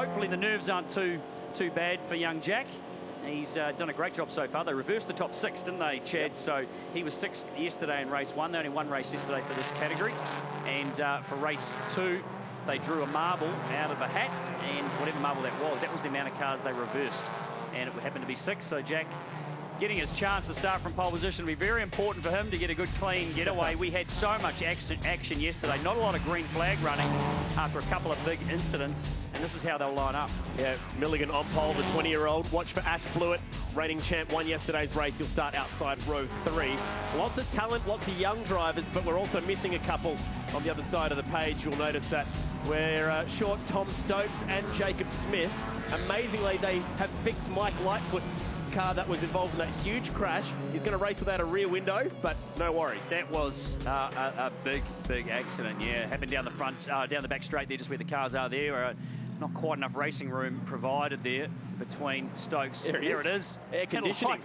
hopefully the nerves aren't too bad for young Jack. He's done a great job so far. They reversed the top 6, didn't they, Chad? Yep. So he was 6th yesterday in race 1. They only won race yesterday for this category. And for race 2, they drew a marble out of a hat, and whatever marble that was the amount of cars they reversed. And it happened to be 6, so Jack getting his chance to start from pole position will be very important for him to get a good, clean getaway. We had so much action yesterday. Not a lot of green flag running after a couple of big incidents, and this is how they'll line up. Yeah, Milligan on pole, the 20-year-old. Watch for Ash Blewett, reigning champ, won yesterday's race. He'll start outside row 3. Lots of talent, lots of young drivers, but we're also missing a couple on the other side of the page. You'll notice that we're short Tom Stokes and Jacob Smith. Amazingly, they have fixed Mike Lightfoot's car that was involved in that huge crash. He's going to race without a rear window, but no worries. That was a big accident, yeah. Happened down the front, down the back straight there, just where the cars are there. Not quite enough racing room provided there between Stokes. Here it is. Air conditioning.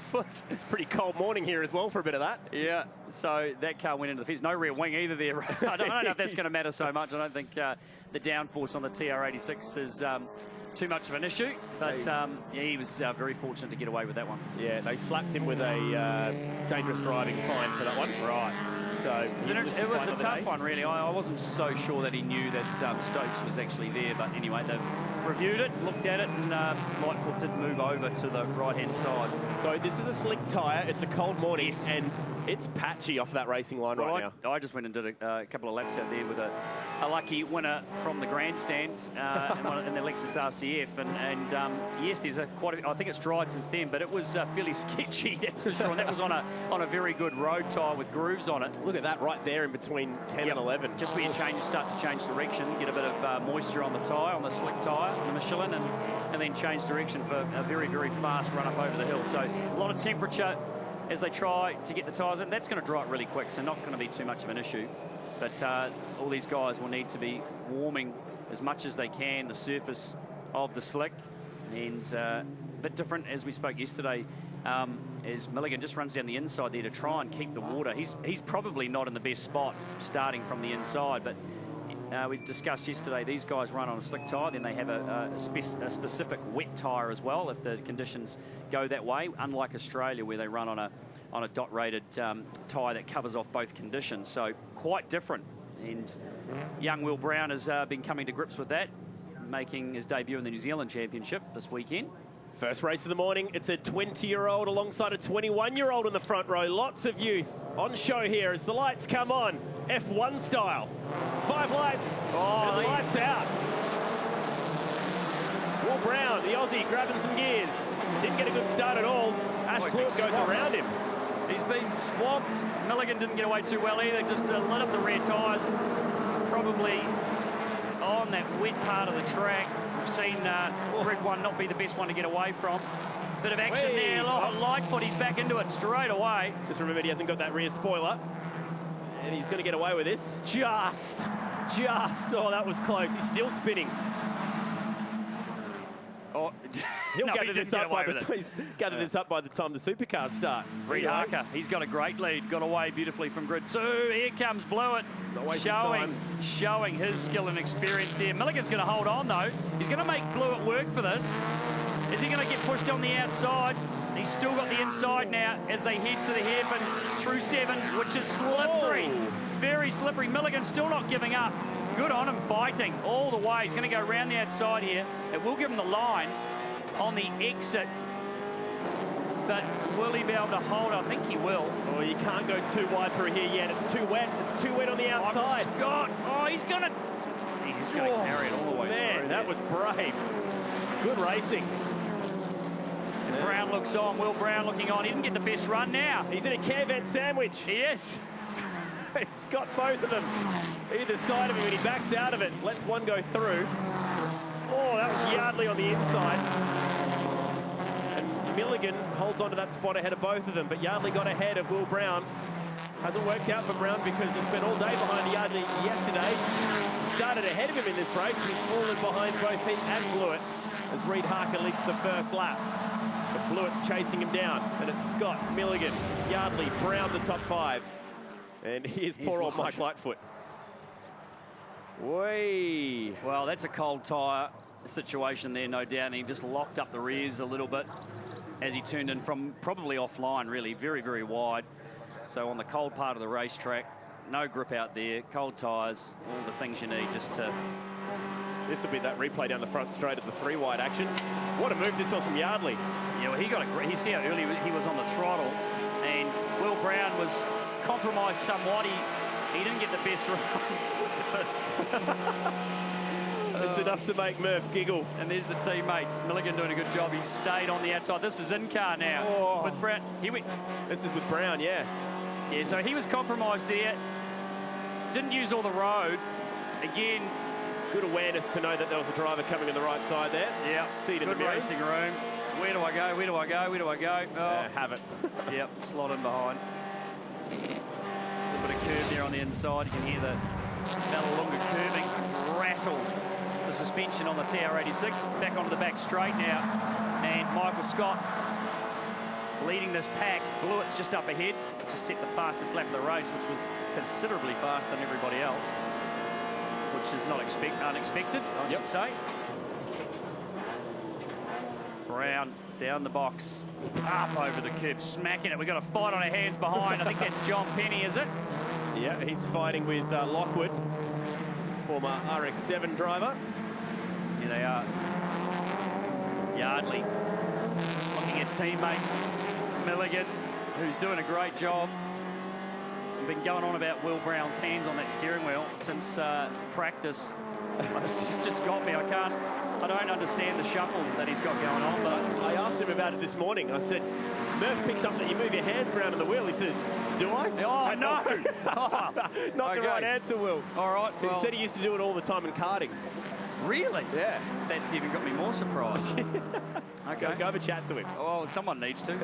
It's a pretty cold morning here as well for a bit of that. Yeah, so that car went into the fence. No rear wing either there. I don't know if that's going to matter so much. I don't think the downforce on the TR86 is too much of an issue, but yeah, he was very fortunate to get away with that one. Yeah, they slapped him with a dangerous driving fine for that one. Right. So it was a tough one, really. I wasn't so sure that he knew that Stokes was actually there, but anyway, they've reviewed it, looked at it, and Lightfoot did move over to the right-hand side. So this is a slick tyre. It's a cold morning, yes, and it's patchy off that racing line right now. I just went and did a couple of laps out there with a lucky winner from the grandstand in the Lexus RCF, and yes, there's I think it's dried since then, but it was fairly sketchy, that's for sure. And that was on a very good road tyre with grooves on it. Look at that right there in between 10 and 11. Just where you start to change direction, get a bit of moisture on the tyre, on the slick tyre, on the Michelin, and then change direction for a very fast run up over the hill. So a lot of temperature as they try to get the tyres in. That's going to dry it really quick, so not going to be too much of an issue. But all these guys will need to be warming as much as they can the surface of the slick. And a bit different, as we spoke yesterday, as Milligan just runs down the inside there to try and keep the water. He's probably not in the best spot starting from the inside, but we discussed yesterday, these guys run on a slick tyre, then they have a specific wet tyre as well if the conditions go that way, unlike Australia where they run on a dot-rated tyre that covers off both conditions. So quite different. And young Will Brown has been coming to grips with that, making his debut in the New Zealand Championship this weekend. First race of the morning, it's a 20-year-old alongside a 21-year-old in the front row. Lots of youth on show here as the lights come on, F1 style. 5 lights, and the lights out. Will Brown, the Aussie, grabbing some gears. Didn't get a good start at all. Ash Blewett goes around him. He's been swamped. Milligan didn't get away too well either, just lit up the rear tyres. Probably on that wet part of the track. We've seen Grid 1 not be the best one to get away from. Bit of action there. Lightfoot, he's back into it straight away. Just remember, he hasn't got that rear spoiler. And he's going to get away with this. Just. Oh, that was close. He's still spinning. Oh, He'll gather this up by the time the supercars start. Reid Harker, he's got a great lead. Got away beautifully from Grid 2. Here comes Blewett, showing his skill and experience there. Milligan's going to hold on, though. He's going to make Blewett work for this. Is he going to get pushed on the outside? He's still got the inside now as they head to the hairpin through 7, which is slippery. Whoa. Very slippery. Milligan's still not giving up. Good on him, fighting all the way. He's going to go around the outside here. It will give him the line on the exit. But will he be able to hold? I think he will. Oh, you can't go too wide through here yet. It's too wet. It's too wet on the outside. Scott. Oh, he's going to carry it all the way through. Man, that was brave. Good racing. And Brown looks on. Will Brown looking on. He didn't get the best run now. He's in a Cairvan sandwich. He is. He's got both of them either side of him, and he backs out of it. Lets one go through. Oh, that was Yardley on the inside. And Milligan holds on to that spot ahead of both of them, but Yardley got ahead of Will Brown. Hasn't worked out for Brown because he spent all day behind Yardley yesterday. Started ahead of him in this race, but he's fallen behind both him and Blewett as Reid Harker leads the first lap. But Blewett's chasing him down, and it's Scott, Milligan, Yardley, Brown, the top 5. And here's poor old Mike Lightfoot. Whee! Well, that's a cold tyre situation there, no doubt. And he just locked up the rears a little bit as he turned in from probably offline, really, very, very wide. So on the cold part of the racetrack, no grip out there, cold tyres, all the things you need just to... This will be that replay down the front straight of the 3-wide action. What a move this was from Yardley. Yeah, well, he got a great... You see how early he was on the throttle, and Will Brown was compromised somewhat. He didn't get the best run. Look at this. It's enough to make Murph giggle. And there's the teammates. Milligan doing a good job. He stayed on the outside. This is in-car now. Oh. With Brown. This is with Brown, yeah. Yeah, so he was compromised there. Didn't use all the road. Again... Good awareness to know that there was a driver coming on the right side there. Yeah. See it in the good mirrors. racing room. Where do I go? Where do I go? Where do I go? Oh. Have it. Yep, slot in behind. A little bit of curve there on the inside. You can hear the Vallelunga curving rattle the suspension on the TR86. Back onto the back straight now. And Michael Scott leading this pack. Blewett's just up ahead. Just set the fastest lap of the race, which was considerably faster than everybody else. Which is not unexpected, I should say. Brown down the box, up over the curb, smacking it. We've got a fight on our hands behind. I think that's John Penny, is it? Yeah, he's fighting with Lockwood, former RX-7 driver. Here they are. Yardley looking at teammate Milligan, who's doing a great job. Been going on about Will Brown's hands on that steering wheel since practice. It's just got me. I don't understand the shuffle that he's got going on. But I asked him about it this morning. I said, Murph picked up that you move your hands around on the wheel. He said, do I? Oh, no. Oh, not the right answer, Will. All right. Well, he said he used to do it all the time in karting. Really? Yeah. That's even got me more surprised. Okay. Go have a chat to him. Oh, someone needs to.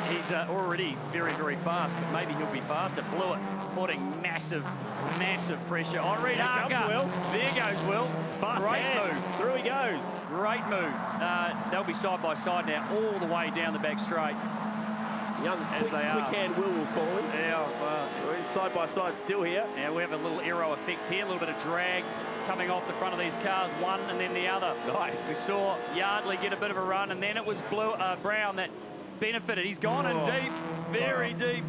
He's already very, very fast, but maybe he'll be faster. Blewett putting massive, massive pressure on Reid Harker. There goes Will. Fast Great hands. move. Through he goes. Great move. They'll be side by side now, all the way down the back straight. Young, quick hand Will call him. Yeah, he's side by side still here. Yeah, we have a little aero effect here, a little bit of drag coming off the front of these cars, one and then the other. Nice. We saw Yardley get a bit of a run, and then it was Brown that benefited. He's gone in deep, very deep.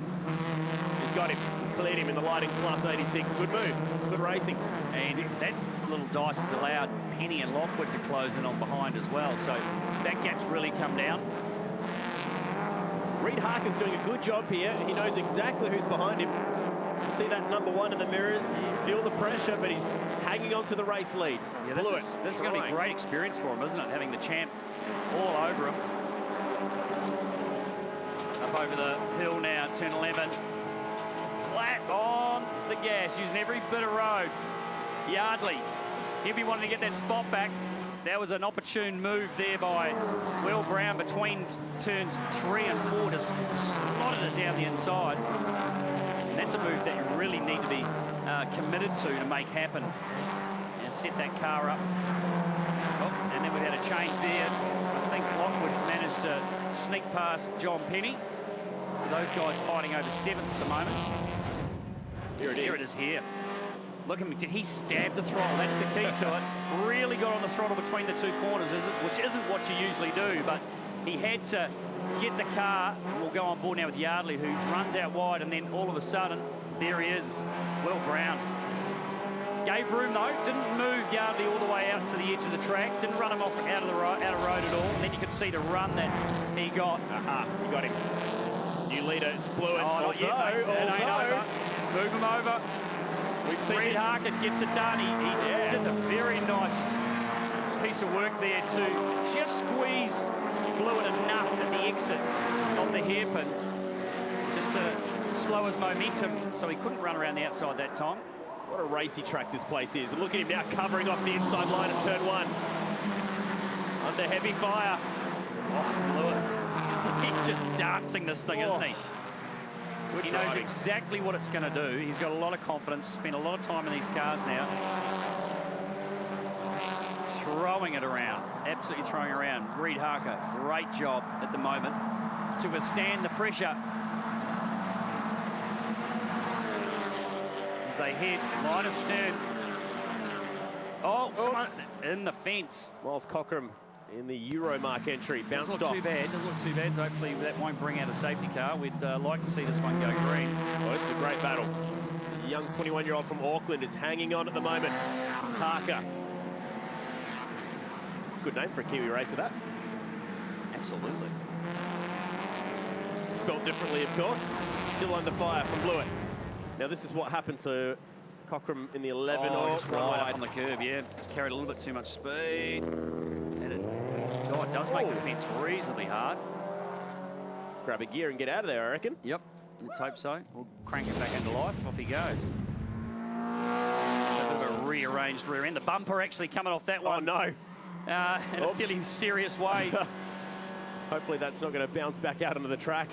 He's got him. He's cleared him in the lighting plus 86. Good move. Good racing. And that little dice has allowed Penny and Lockwood to close in on behind as well. So that gap's really come down. Reid Harker's doing a good job here. He knows exactly who's behind him. You see that number one in the mirrors. You feel the pressure, but he's hanging on to the race lead. Yeah, this is going to be a great experience for him, isn't it? Having the champ all over him. Up over the hill now, turn 11. Flat on the gas, using every bit of road. Yardley, he'll be wanting to get that spot back. That was an opportune move there by Will Brown between turns 3 and 4, just slotted it down the inside. And that's a move that you really need to be committed to make happen and set that car up. Oh, and then we've had a change there. I think Lockwood's managed to sneak past John Penny. So those guys fighting over 7th at the moment. Here it is. Here it is here. Look at him, did he stab the throttle? That's the key to it. Really got on the throttle between the two corners, which isn't what you usually do, but he had to get the car, and we'll go on board now with Yardley, who runs out wide, and then all of a sudden, there he is, Will Brown. Gave room though, didn't move Yardley all the way out to the edge of the track, didn't run him off out of road at all, and then you could see the run that he got. You got him. New leader, it's Blewett. Oh, not yet, mate. It ain't over. Move him over. We've seen Reid Harker gets it done. He does a very nice piece of work there to just squeeze Blewett enough at the exit of the hairpin just to slow his momentum, so he couldn't run around the outside that time. What a racy track this place is. And look at him now covering off the inside line at turn 1. Under heavy fire. Oh, Blewett. He's just dancing this thing, isn't he? He knows exactly what it's going to do. He's got a lot of confidence, spent a lot of time in these cars now. Throwing it around, absolutely throwing it around. Reid Harker, great job at the moment to withstand the pressure. As they head line of stern Oh, someone's in the fence. Miles Cockram in the Euro mark entry. Bounced off. Doesn't look too bad. Doesn't look too bad. So hopefully that won't bring out a safety car. We'd like to see this one go green. Oh, it's a great battle. The young 21-year-old from Auckland is hanging on at the moment. Harker. Good name for a Kiwi racer, that. Absolutely. Spelled differently, of course. Still under fire from Blewett. Now, this is what happened to Cockram in the 11. Oh, just right up on the curb, yeah. Carried a little bit too much speed. And it does make the fence reasonably hard. Grab a gear and get out of there, I reckon. Yep, let's hope so. We'll crank it back into life. Off he goes. So a bit of a rearranged rear end. The bumper actually coming off that one. Oh, no. In a fairly serious way. Hopefully that's not going to bounce back out onto the track.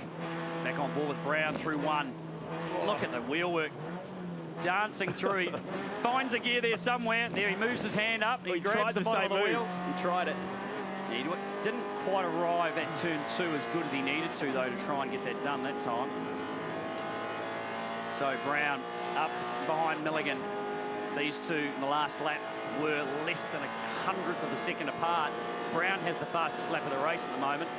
It's back on board with Brown through one. Look at the wheel work. Dancing through. He finds a gear there somewhere. There he moves his hand up. He grabs the bottom of the wheel. He tried it. He didn't quite arrive at turn 2 as good as he needed to, though, to try and get that done that time. So Brown up behind Milligan. These two in the last lap were less than 100th of a second apart. Brown has the fastest lap of the race at the moment.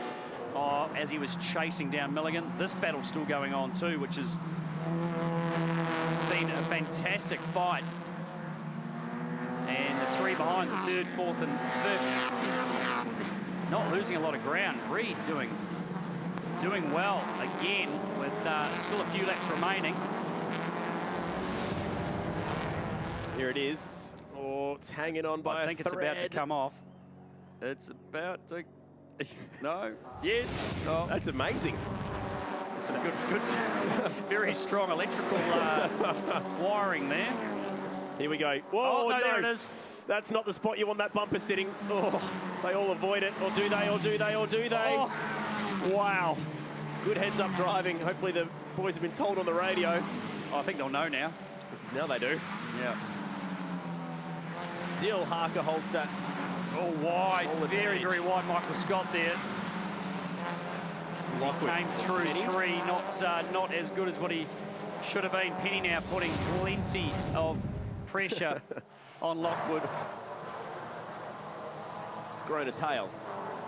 As he was chasing down Milligan. This battle's still going on too, which has been a fantastic fight. And the three behind, third, fourth, and fifth, not losing a lot of ground. Reed doing well again with still a few laps remaining. Here it is. Oh, it's hanging on by a thread. I think it's about to come off. It's about to. No. Yes. Oh. That's amazing. Some good, very strong electrical wiring there. Here we go. Whoa, oh, no, there it is. That's not the spot you want that bumper sitting. Oh, they all avoid it. Or do they, or do they, or do they? Oh. Wow. Good heads-up driving. Hopefully the boys have been told on the radio. Oh, I think they'll know now. Now they do. Yeah. Still Harker holds that. Oh, wide. Very, very wide, Michael Scott there. Lockwood came through three, not as good as what he should have been. Penny now putting plenty of pressure on Lockwood. It's grown a tail.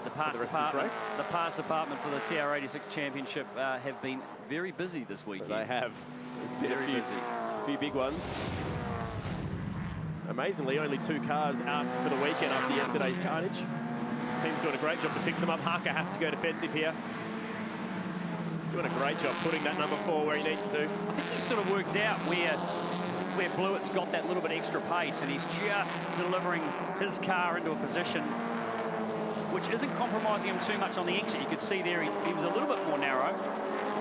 The pass department for the TR86 Championship have been very busy this weekend. They have. It's been very busy. A few big ones. Amazingly, only 2 cars out for the weekend after yesterday's carnage. The team's doing a great job to fix them up. Harker has to go defensive here. Doing a great job putting that number 4 where he needs to. I think he's sort of worked out where Blewett's got that little bit extra pace, and he's just delivering his car into a position which isn't compromising him too much on the exit. You could see there he was a little bit more narrow,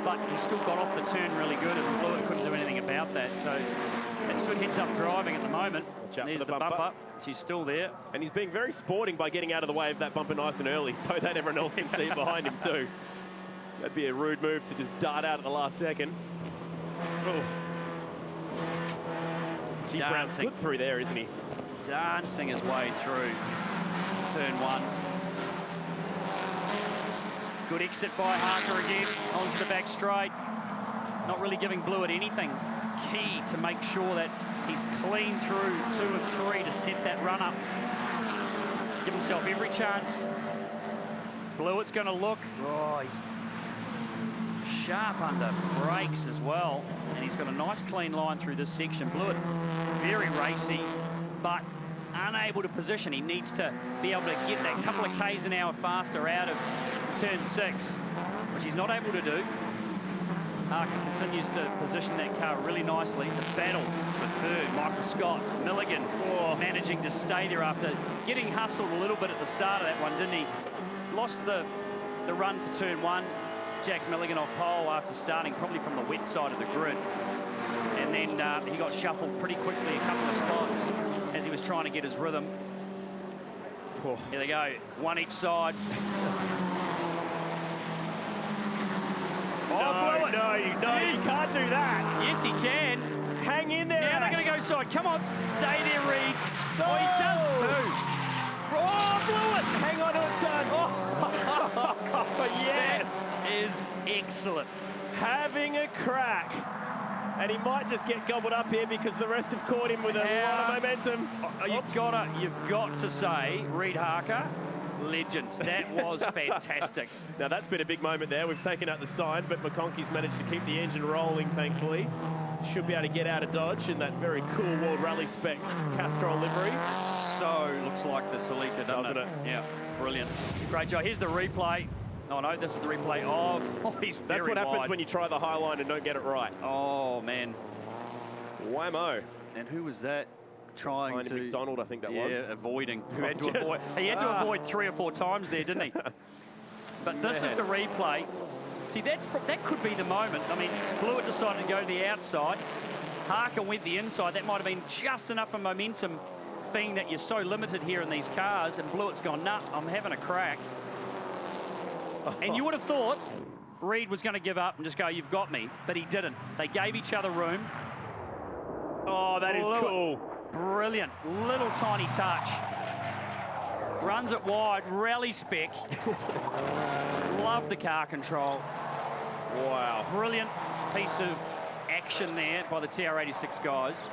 but he still got off the turn really good, and Blewett couldn't do anything about that. So it's good heads-up driving at the moment. There's the bumper. She's still there. And he's being very sporting by getting out of the way of that bumper nice and early so that everyone else can see behind him too. That'd be a rude move to just dart out at the last second. Oh. Brown's good through there, isn't he? Dancing his way through turn 1. Good exit by Harker again, onto the back straight. Not really giving Blewett anything. It's key to make sure that he's clean through 2 and 3 to set that run up. Give himself every chance. Blewett's going to look. Oh, he's sharp under brakes as well. And he's got a nice clean line through this section. Blewett, very racy, but unable to position. He needs to be able to get that couple of Ks an hour faster out of turn 6, which he's not able to do. Harker continues to position that car really nicely. The battle for third, Michael Scott, Milligan, managing to stay there after getting hustled a little bit at the start of that one, didn't he? Lost the run to turn 1. Jack Milligan off pole after starting probably from the wet side of the grid. And then he got shuffled pretty quickly a couple of spots as he was trying to get his rhythm. Here they go, one each side. No, yes. You can't do that. Yes, he can. Hang in there, Now they're going to go side. Come on, stay there, Reed. Oh, he does too. Oh, Blewett. Hang on to it, son. Oh, yes. That is excellent. Having a crack And he might just get gobbled up here because the rest have caught him with a lot of momentum. You've got to say, Reid Harker, legend. That was fantastic. Now, that's been a big moment there. We've taken out the sign, but McConkey's managed to keep the engine rolling, thankfully. Should be able to get out of Dodge in that very cool World Rally spec Castrol livery. It so looks like the Celica, doesn't it? Yeah, brilliant. Great job. Here's the replay. Oh, no, this is the replay of... Oh, he's very That's what happens wide. when you try the high line and don't get it right. Oh, man. Whammo. And who was that? Trying to... McDonald, I think that was. Yeah, avoiding. He had to avoid 3 or 4 times there, didn't he? But this is the replay. See, that could be the moment. I mean, Blewett decided to go to the outside. Harker went the inside. That might have been just enough of momentum, being that you're so limited here in these cars. And Blewett's gone, nah, I'm having a crack. And you would have thought Reid was going to give up and just go, you've got me. But he didn't. They gave each other room. Oh, that is cool. Brilliant. Little tiny touch. Runs it wide. Rally spec. Love the car control. Wow. Brilliant piece of action there by the TR86 guys.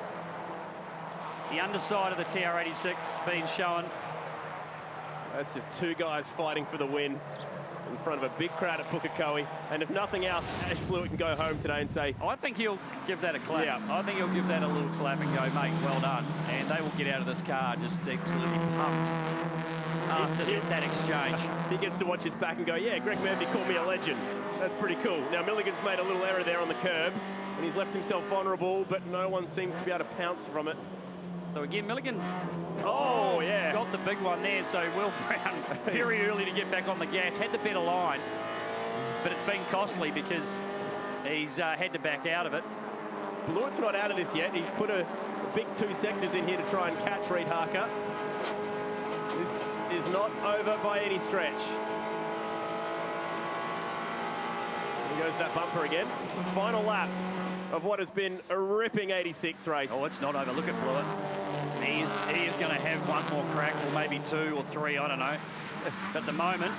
The underside of the TR86 being shown. That's just 2 guys fighting for the win in front of a big crowd at Pukekohe. And if nothing else, Ash Blewett can go home today and say... I think he'll give that a clap. Yeah. I think he'll give that a little clap and go, mate, well done. And they will get out of this car just absolutely pumped after that exchange. He gets to watch his back and go, yeah, Greg Murphy called me a legend. That's pretty cool. Now, Milligan's made a little error there on the curb, and he's left himself vulnerable, but no one seems to be able to pounce from it. So again, Milligan got the big one there. So Will Brown very early to get back on the gas, had the better line, but it's been costly because he's had to back out of it. Blewett's not out of this yet. He's put a big 2 sectors in here to try and catch Reid Harker. This is not over by any stretch. There goes that bumper again. Final lap of what has been a ripping 86 race. Oh, it's not over. Look at Blewett. He is going to have one more crack, or maybe 2 or 3, I don't know. But at the moment,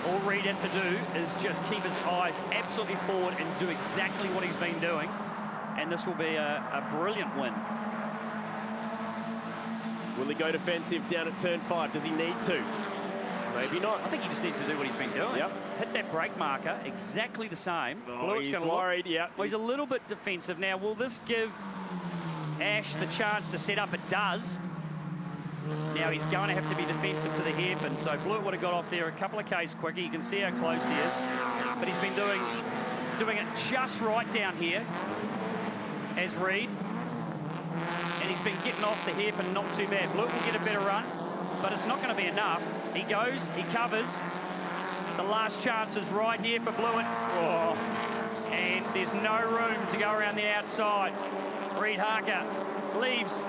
all Reid has to do is just keep his eyes absolutely forward and do exactly what he's been doing. And this will be a brilliant win. Will he go defensive down at turn 5? Does he need to? Maybe not. I think he just needs to do what he's been doing. Yep. Hit that brake marker exactly the same. Oh, he's worried, yeah. Well, he's a little bit defensive. Now, will this give Ash the chance to set up? It does. Now he's going to have to be defensive to the hairpin. So Blewett would have got off there a couple of Ks quicker. You can see how close he is. But he's been doing it just right down here as Reid. And he's been getting off the hairpin not too bad. Blewett will get a better run, but it's not going to be enough. He goes, he covers. The last chance is right here for Blewett. Oh. And there's no room to go around the outside. Reid Harker leaves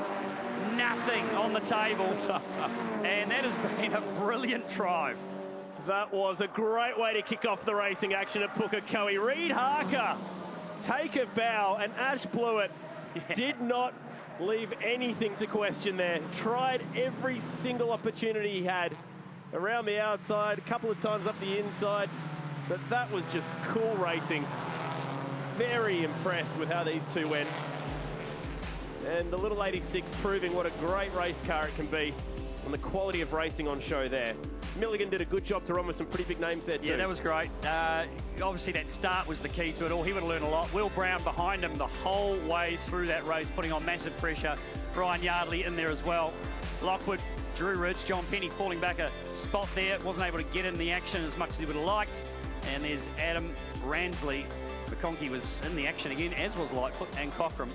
nothing on the table. And that has been a brilliant drive. That was a great way to kick off the racing action at Pukekohe. Reid Harker, take a bow, and Ash Blewett did not leave anything to question there. Tried every single opportunity he had. Around the outside, a couple of times up the inside, but that was just cool racing. Very impressed with how these two went. And the little 86 proving what a great race car it can be, and the quality of racing on show there. Milligan did a good job to run with some pretty big names there too. Yeah, that was great. Obviously that start was the key to it all. He would have learned a lot. Will Brown behind him the whole way through that race, putting on massive pressure. Brian Yardley in there as well. Lockwood, Drew Ridge, John Penny falling back a spot there. Wasn't able to get in the action as much as he would have liked. And there's Adam Ransley. McConkey was in the action again, as was Lightfoot and Cockram.